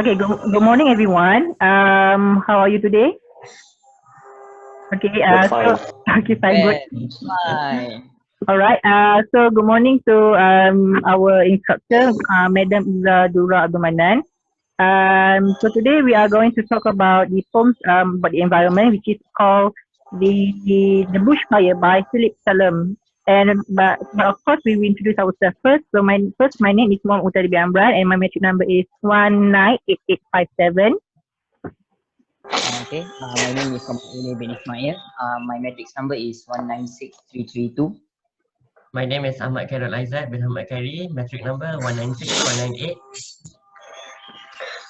Okay, good morning, everyone. How are you today? Okay, Look so fine. okay, fine, good. Well, fine. All right. So good morning to our instructor, Madam Dura Abdul Manan. So today we are going to talk about the poems about the environment, which is called the Bushfire by Philip Salom. But of course we will introduce ourselves first. So my name is Muhtadee AMRAN and my metric number is 198857. Okay. My name is Muhammad bin Ismail. My matrix number is 196332. My name is KHAIRUL AIZAD bin KHAIRI, metric number 196198.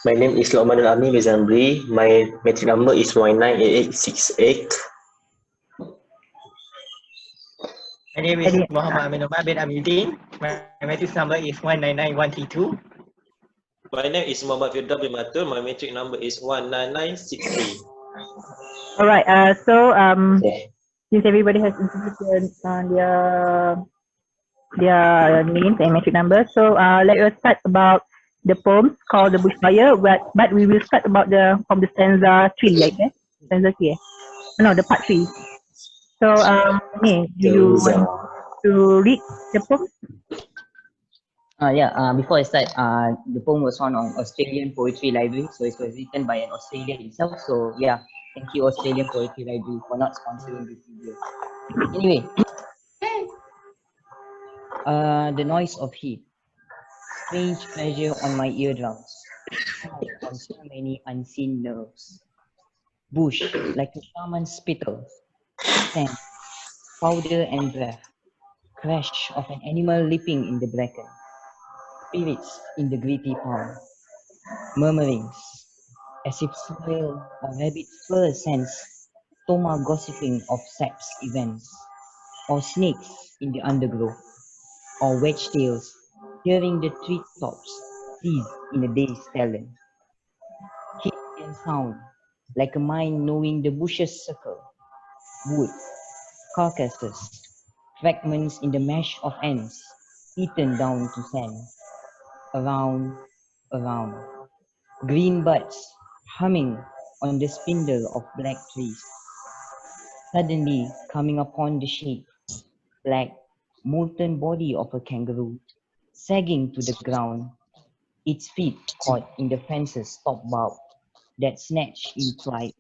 My name is LUKHMAN bin ZAMREE. My metric number is 198868. My name is Muhammad bin AMINUDDin. My matrix number is 199132. My name is Muhammad FIRDDAUS bin MATON. My metric number is 19963. All right. Okay. Since everybody has introduced their names and metric numbers, so let us start about the poems called the Bushfire. But we will start about from the stanza 3, okay? Stanza 3. No, the part 3. So do you want to read the poem? Before I start, the poem was found on Australian Poetry Library, so it was written by an Australian itself. So yeah, thank you Australian Poetry Library for not sponsoring this video. Anyway, the noise of heat, strange pressure on my eardrums, on so many unseen nerves. Bush like a shaman's spittle, sand, powder and breath, crash of an animal leaping in the bracken. Spirits in the gritty palm, murmurings, as if soil or rabbit's fur sense, stoma gossiping of sap's events, or snakes in the undergrowth, or wedge-tails hearing the treetops seize in a day's talon. Heat and sound, like a mind knowing the bush's circle, wood, carcasses, fragments in the mesh of ants, eaten down to sand. Around, around. Green buds humming on the spindle of black trees. Suddenly coming upon the shape, black, molten body of a kangaroo, sagging to the ground, its feet caught in the fence's top bough that snatched in flight.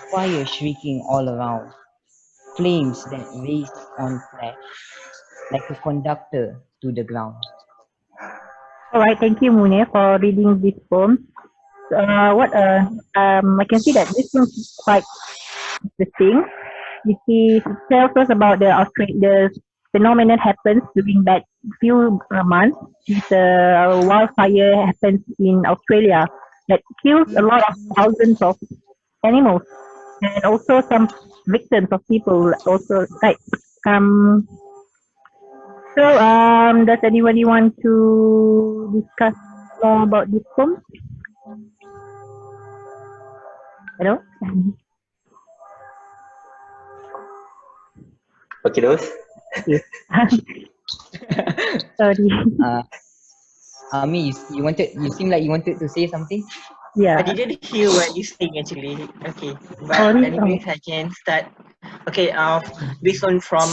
Fire shrieking all around, flames that race on flash, like a conductor to the ground. All right. Thank you, Munir, for reading this poem. I can see that this one is quite interesting. It tells us about the phenomenon happens during that few months. This wildfire happens in Australia that kills a lot of thousands of animals and also some victims of people also died. Does anybody want to discuss more about this poem? Hello? Okay, those. Yes. Sorry. Ami, you seem like you wanted to say something? Yeah. I didn't hear what you saying actually. Okay, but Sorry. anyways, I can start. Okay, based on from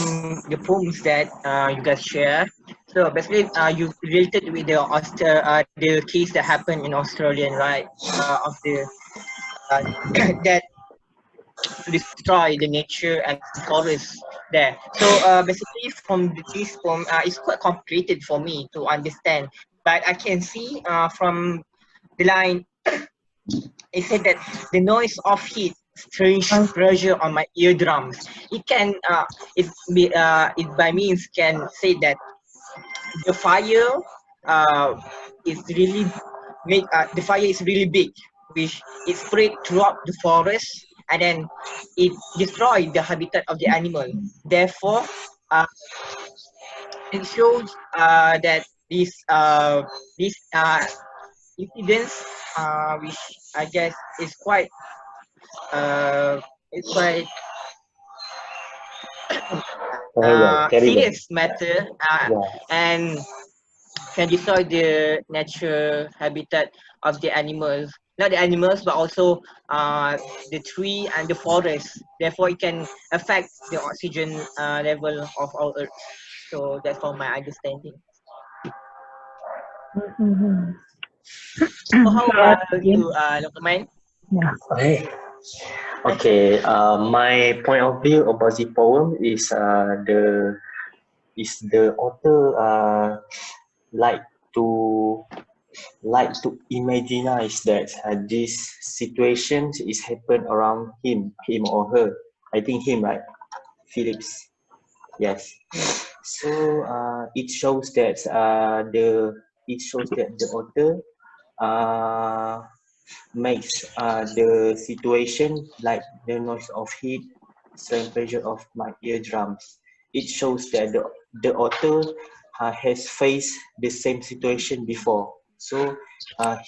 the poems that you guys share. So basically, you related with the case that happened in Australia, right? Of the that destroy the nature and forests there. So basically from this poem, it's quite complicated for me to understand, but I can see from the line, it said that the noise of heat, strange pressure on my eardrums. It can, it by means can say that the fire is really the fire is really big, which it spread throughout the forest, and then it destroyed the habitat of the animal. Therefore, it shows that this incidents, which I guess is quite it's quite Terrible. serious matter, Yeah. and can destroy the natural habitat of the animals. Not the animals, but also the tree and the forest. Therefore, it can affect the oxygen level of our Earth. So that's for my understanding. Mhm. So how So, about yeah. you, Luqman? Yeah. Okay. Okay. My point of view about the poem is the author like to imaginize that this situation is happen around him or her. I think him, right? Phillips. Yes. So it shows that the author uh, makes the situation like the noise of heat, same pressure of my eardrums. It shows that the author has faced the same situation before. So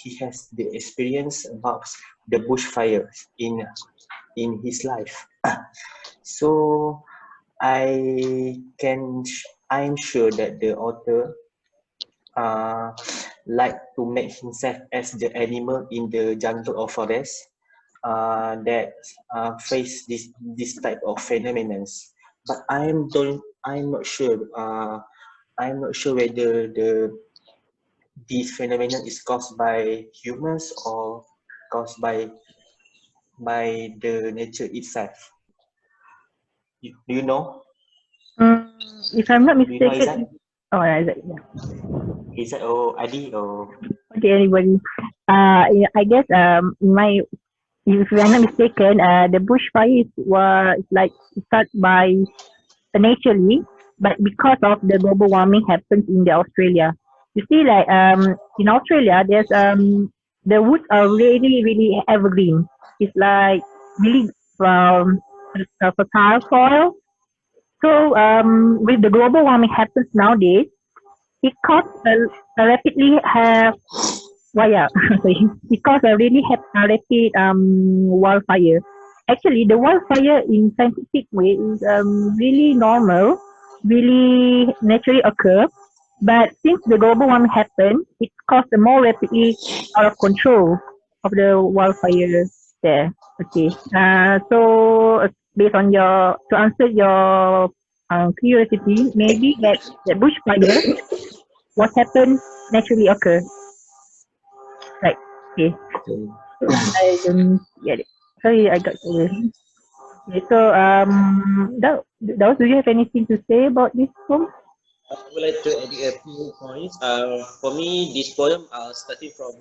he has the experience about the bushfires in his life. So I'm sure that the author uh, like to make himself as the animal in the jungle or forest that face this type of phenomena. But I'm not sure whether this phenomenon is caused by humans or caused by the nature itself. Do you know? Mm, if I'm not Do you know Izat? mistaken, oh, yeah. Izat or Adi or Okay, anybody. Yeah, I guess in my if I'm not mistaken, the bushfire was like start by naturally, but because of the global warming happens in the Australia. You see, like in Australia, there's the woods are really evergreen. It's like really fertile soil. So with the global warming happens nowadays, it caused a rapidly have well, yeah, sorry. Because I really have a rapid wildfire. Actually, the wildfire in scientific way is really normal, really naturally occur. But since the global warming happened, it caused a more rapidly out of control of the wildfire there. Okay. So based on your to answer your curiosity, maybe that bushfire, what happened naturally occur. Right. Okay. I don't get it. Sorry, I got you. Okay, so do you have anything to say about this poem? I would like to add a few points. For me, this poem starting from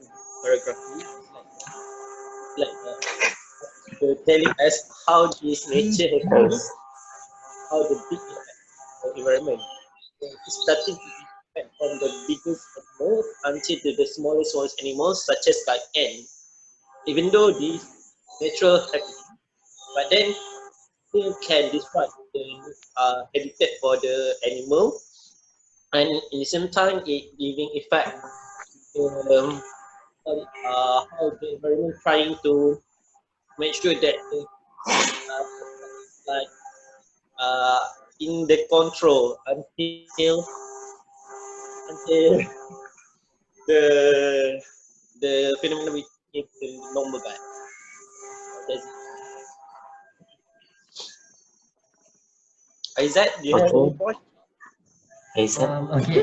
paragraph 3, telling us how this nature happens, how the big impact on the environment. It's starting to impact from the biggest animal until to the smallest animals, such as like ant. Even though these natural habitat, but then still can destroy the habitat for the animal, and in the same time it giving effect um, how the environment trying to make sure that the, like uh, in the control until the phenomenon became the normal back. That's it. Is that do you have any okay? point? Izat? Okay.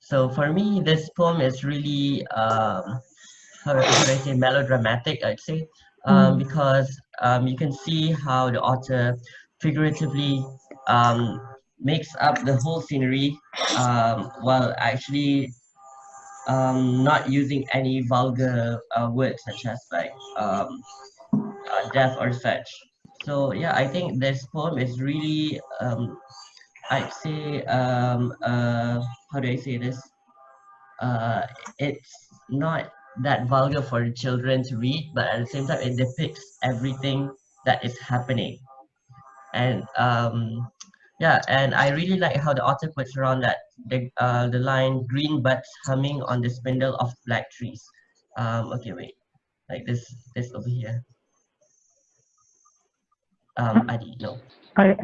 So for me, this poem is really how do I say melodramatic, I'd say, because you can see how the author figuratively makes up the whole scenery while actually not using any vulgar words such as like death or such. So yeah, I think this poem is really I'd say how do I say this? It's not that vulgar for children to read, but at the same time, it depicts everything that is happening. And yeah, and I really like how the author puts around that the line "green buds humming on the spindle of black trees." Okay, wait, like this over here. Adi, no. Sorry.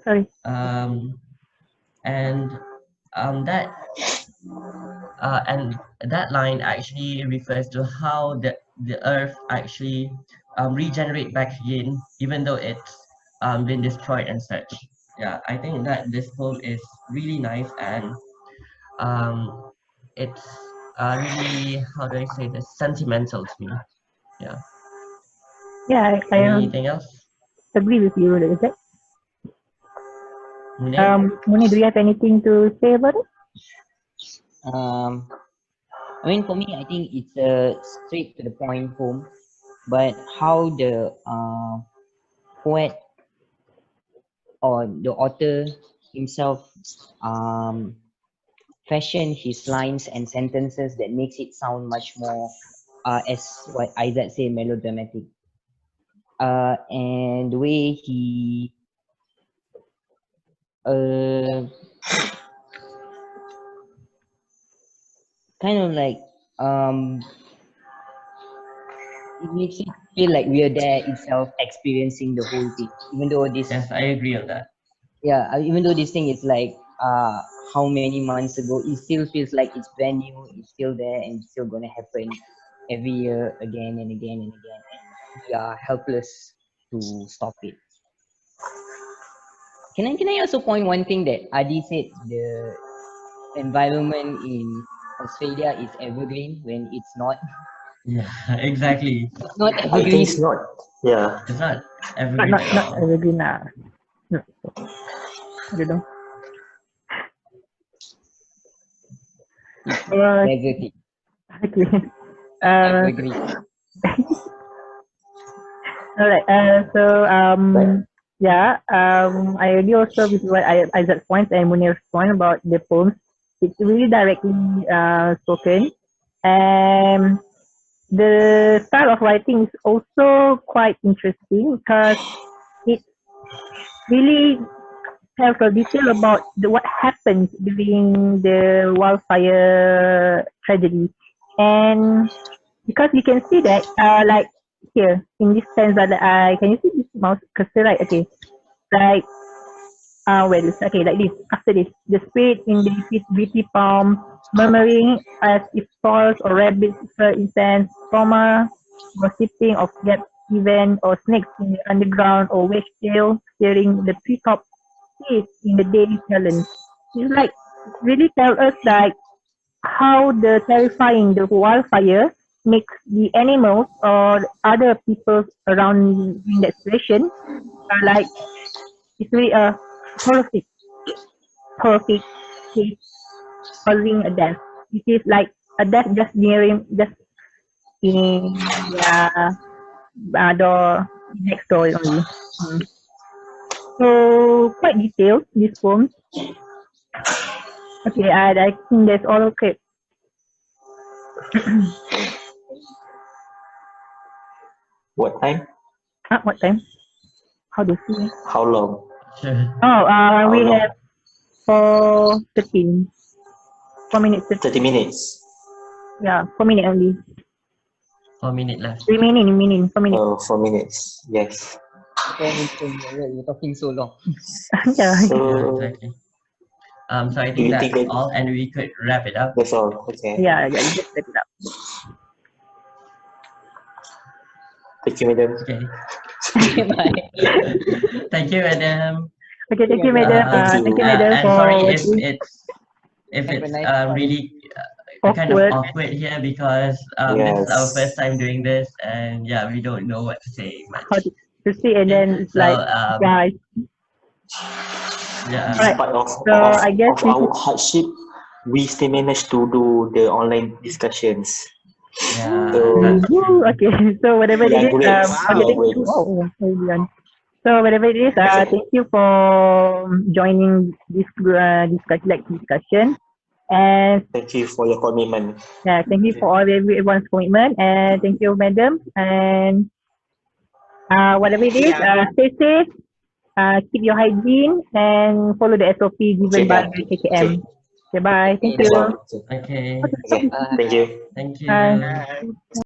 Sorry. Um, and that and that line actually refers to how the earth actually regenerate back again, even though it's been destroyed and such. Yeah, I think that this poem is really nice, and it's really, how do I say this, sentimental to me. Yeah. Yeah, I Anything else, agree with you. Is it? Munir? Muni, do you have anything to say about it? I mean, for me, I think it's a straight to the point poem, but how the poet or the author himself fashion his lines and sentences that makes it sound much more, as what Aizad say, melodramatic. And the way he kind of like it makes it feel like we are there itself experiencing the whole thing, even though this Yes, I agree on that. yeah, even though this thing is like how many months ago, it still feels like it's brand new, it's still there, and it's still gonna happen every year again and again and again, and we are helpless to stop it. Can I also point one thing that Adi said, the environment in Australia is evergreen when it's not. Yeah, exactly. It's not I think evergreen. it's not. Yeah. It's not evergreen at Not all. evergreen. No. I don't know. It's Uh, negative. okay. Uh, Evergreen. all right. Yeah. I agree also with what Isaac's point and Munir's point about the poems. It's really directly spoken, and the style of writing is also quite interesting because it really tells a detail about what happens during the wildfire tragedy, and because you can see that, like here in this sense that I can you see this mouse cursor, right? Okay, like well, okay, like this. After this, the spirit in the beauty palm, murmuring as if falls or rabbits fur incense, trauma, gossiping of that event, or snakes in the underground, or witch tail steering the treetop seas in the daily challenge. It's like really tell us like how the terrifying the wildfire makes the animals or other people around in that situation like it's really a horrific horrific case causing a death. It is like a death just nearing just in the door next door only. Mm. So quite detailed this poem. Okay, I think that's all okay. What time? What time? How do you see? How long? Sure. Oh, How we long? have for 13. 4 minutes. 30 minutes. Yeah, 4 minutes only. 4 minutes left. Remaining 4 minutes. Oh, 4 minutes. Yes. 4 minutes, you're talking so long. Yeah. Yeah, So, exactly. So I do think you that's think that all, and we could wrap it up. that's all? Okay. Yeah, you just set it up. Thank you, madam. Okay. Bye. Thank you, Adam. Okay, thank you, madam. Thank Thank you, you. madam, And for sorry if this Have a it's nice one. really kind of awkward. awkward here, because this is our Yes. first time doing this, and yeah, we don't know what to say How much. to see, and Okay, then it's so like, guys. yeah, Despite So I guess of this our is hardship, we still managed to do the online discussions. yeah, So that's woo, true. okay. So whatever we it are is, great. okay, We are thank great. you. So whatever it is, thank you for joining this discussion, and Thank you for your commitment. yeah, thank you for everyone's commitment, and thank you, madam, and whatever it is, Yeah. stay safe, keep your hygiene, and follow the SOP given by the KKM. Okay, bye. Thank Okay, you. That's all. Okay, Okay. Thank you. thank Bye. you. Uh,